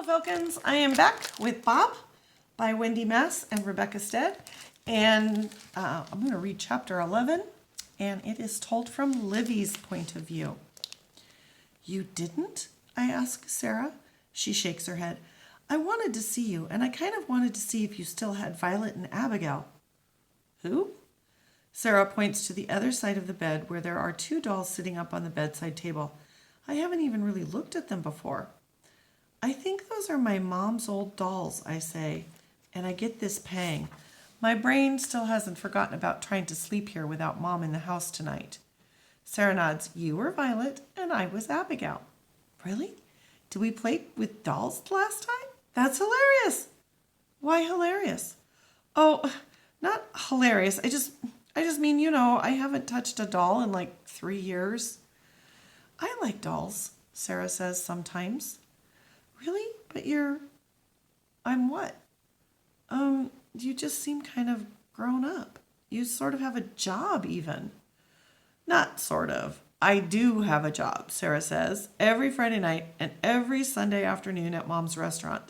Hello, Falcons. I am back with Bob by Wendy Mass and Rebecca Stead. And I'm going to read chapter 11, and it is told from Livy's point of view. You didn't? I ask Sarah. She shakes her head. I wanted to see you, and I kind of wanted to see if you still had Violet and Abigail. Who? Sarah points to the other side of the bed where there are two dolls sitting up on the bedside table. I haven't even really looked at them before. I think those are my mom's old dolls, I say, and I get this pang. My brain still hasn't forgotten about trying to sleep here without Mom in the house tonight. Sarah nods. You were Violet, and I was Abigail. Really? Did we play with dolls last time? That's hilarious. Why hilarious? Oh, not hilarious. I just mean, I haven't touched a doll in like 3 years. I like dolls, Sarah says sometimes. Really? But I'm what? You just seem kind of grown up. You sort of have a job even. Not sort of. I do have a job, Sarah says, every Friday night and every Sunday afternoon at Mom's restaurant.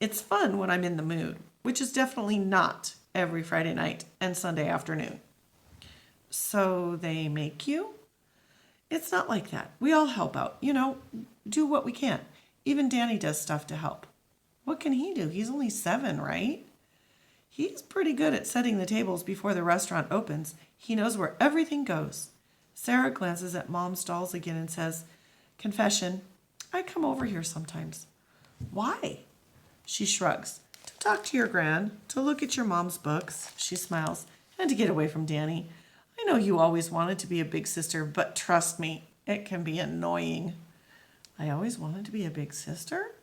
It's fun when I'm in the mood, which is definitely not every Friday night and Sunday afternoon. So they make you? It's not like that. We all help out, do what we can. Even Danny does stuff to help. What can he do? He's only 7, right? He's pretty good at setting the tables before the restaurant opens. He knows where everything goes. Sarah glances at Mom's dolls again and says, Confession, I come over here sometimes. Why? She shrugs. To talk to your gran, to look at your mom's books, she smiles, and to get away from Danny. I know you always wanted to be a big sister, but trust me, it can be annoying. I always wanted to be a big sister?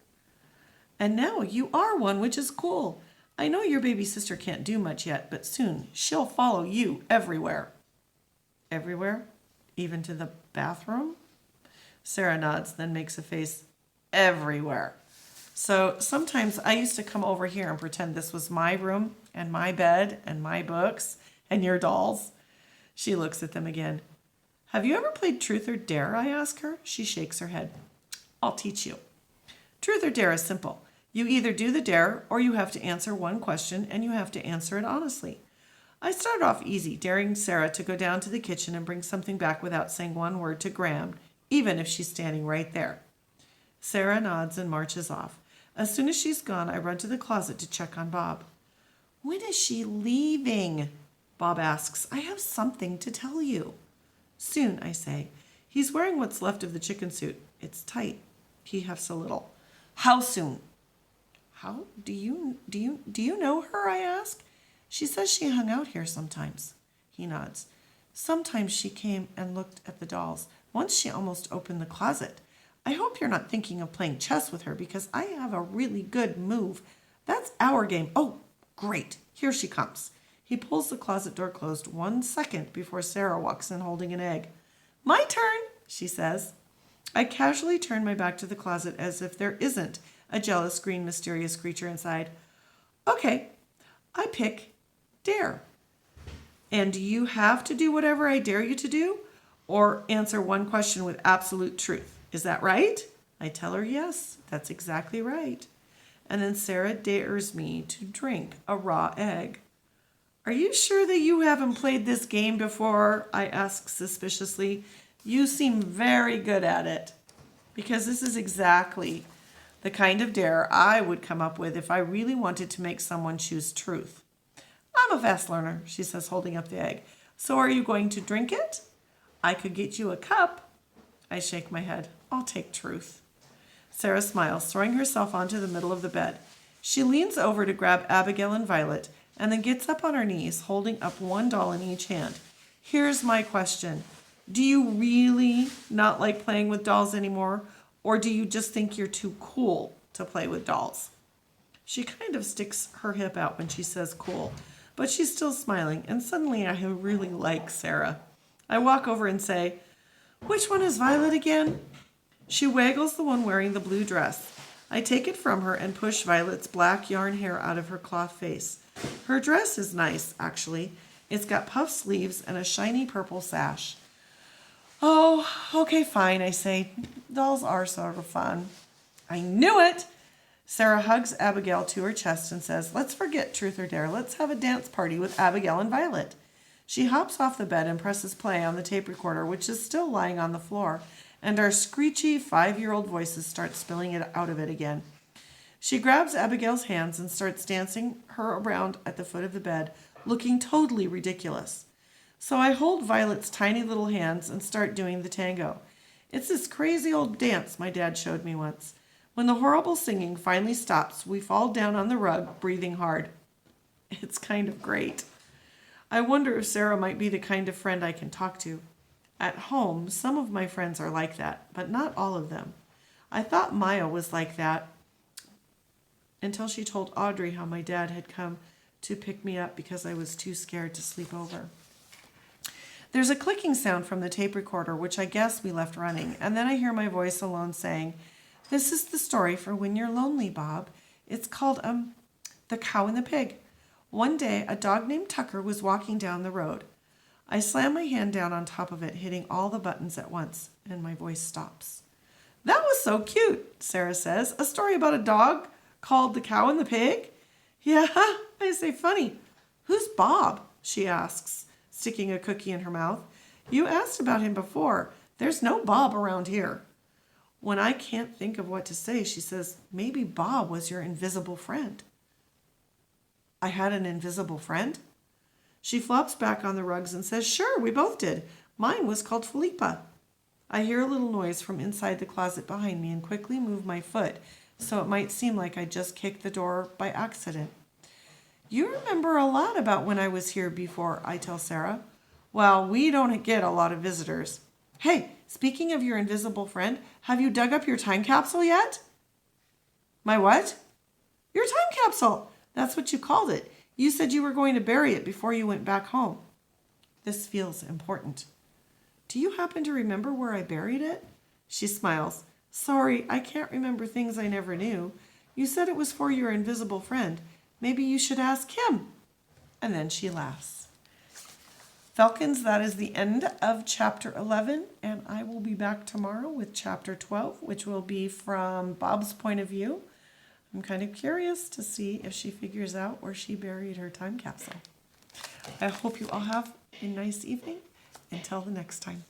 And now you are one, which is cool. I know your baby sister can't do much yet, but soon she'll follow you everywhere. Everywhere? Even to the bathroom? Sarah nods, then makes a face. Everywhere. So sometimes I used to come over here and pretend this was my room and my bed and my books and your dolls. She looks at them again. Have you ever played Truth or Dare? I ask her. She shakes her head. I'll teach you. Truth or Dare is simple. You either do the dare or you have to answer one question and you have to answer it honestly. I started off easy, daring Sarah to go down to the kitchen and bring something back without saying one word to Graham, even if she's standing right there. Sarah nods and marches off. As soon as she's gone, I run to the closet to check on Bob. When is she leaving? Bob asks. I have something to tell you. Soon, I say. He's wearing what's left of the chicken suit. It's tight. He huffs a little. How soon? How? Do you know her? I ask. She says she hung out here sometimes. He nods. Sometimes she came and looked at the dolls. Once she almost opened the closet. I hope you're not thinking of playing chess with her because I have a really good move. That's our game. Oh, great. Here she comes. He pulls the closet door closed 1 second before Sarah walks in holding an egg. My turn, she says. I casually turn my back to the closet as if there isn't a jealous, green, mysterious creature inside. Okay, I pick dare. And do you have to do whatever I dare you to do? Or answer one question with absolute truth? Is that right? I tell her yes, that's exactly right. And then Sarah dares me to drink a raw egg. Are you sure that you haven't played this game before? I ask suspiciously. You seem very good at it. Because this is exactly the kind of dare I would come up with if I really wanted to make someone choose truth. I'm a fast learner, she says, holding up the egg. So are you going to drink it? I could get you a cup. I shake my head. I'll take truth. Sarah smiles, throwing herself onto the middle of the bed. She leans over to grab Abigail and Violet, and then gets up on her knees, holding up one doll in each hand. Here's my question. Do you really not like playing with dolls anymore? Or do you just think you're too cool to play with dolls? She kind of sticks her hip out when she says cool, but she's still smiling, and suddenly I really like Sarah. I walk over and say, which one is Violet again? She waggles the one wearing the blue dress. I take it from her and push Violet's black yarn hair out of her cloth face. Her dress is nice, actually. It's got puff sleeves and a shiny purple sash. Oh, okay, fine, I say. Dolls are sort of fun. I knew it! Sarah hugs Abigail to her chest and says, "Let's forget truth or dare. Let's have a dance party with Abigail and Violet." She hops off the bed and presses play on the tape recorder, which is still lying on the floor, and our screechy 5-year-old voices start spilling it out of it again. She grabs Abigail's hands and starts dancing her around at the foot of the bed, looking totally ridiculous. So I hold Violet's tiny little hands and start doing the tango. It's this crazy old dance my dad showed me once. When the horrible singing finally stops, we fall down on the rug, breathing hard. It's kind of great. I wonder if Sarah might be the kind of friend I can talk to. At home, some of my friends are like that, but not all of them. I thought Maya was like that until she told Audrey how my dad had come to pick me up because I was too scared to sleep over. There's a clicking sound from the tape recorder, which I guess we left running, and then I hear my voice alone saying, "This is the story for when you're lonely, Bob. It's called, The Cow and the Pig. One day, a dog named Tucker was walking down the road. I slam my hand down on top of it, hitting all the buttons at once, and my voice stops. That was so cute, Sarah says. A story about a dog called The Cow and the Pig? Yeah, I say, funny. Who's Bob? She asks, sticking a cookie in her mouth. You asked about him before. There's no Bob around here. When I can't think of what to say, she says, maybe Bob was your invisible friend. I had an invisible friend? She flops back on the rugs and says, sure, we both did. Mine was called Philippa. I hear a little noise from inside the closet behind me and quickly move my foot so it might seem like I just kicked the door by accident. You remember a lot about when I was here before, I tell Sarah. Well, we don't get a lot of visitors. Hey, speaking of your invisible friend, have you dug up your time capsule yet? My what? Your time capsule. That's what you called it. You said you were going to bury it before you went back home. This feels important. Do you happen to remember where I buried it? She smiles. Sorry, I can't remember things I never knew. You said it was for your invisible friend. Maybe you should ask him. And then she laughs. Falcons, that is the end of chapter 11, and I will be back tomorrow with chapter 12, which will be from Bob's point of view. I'm kind of curious to see if she figures out where she buried her time capsule. I hope you all have a nice evening. Until the next time.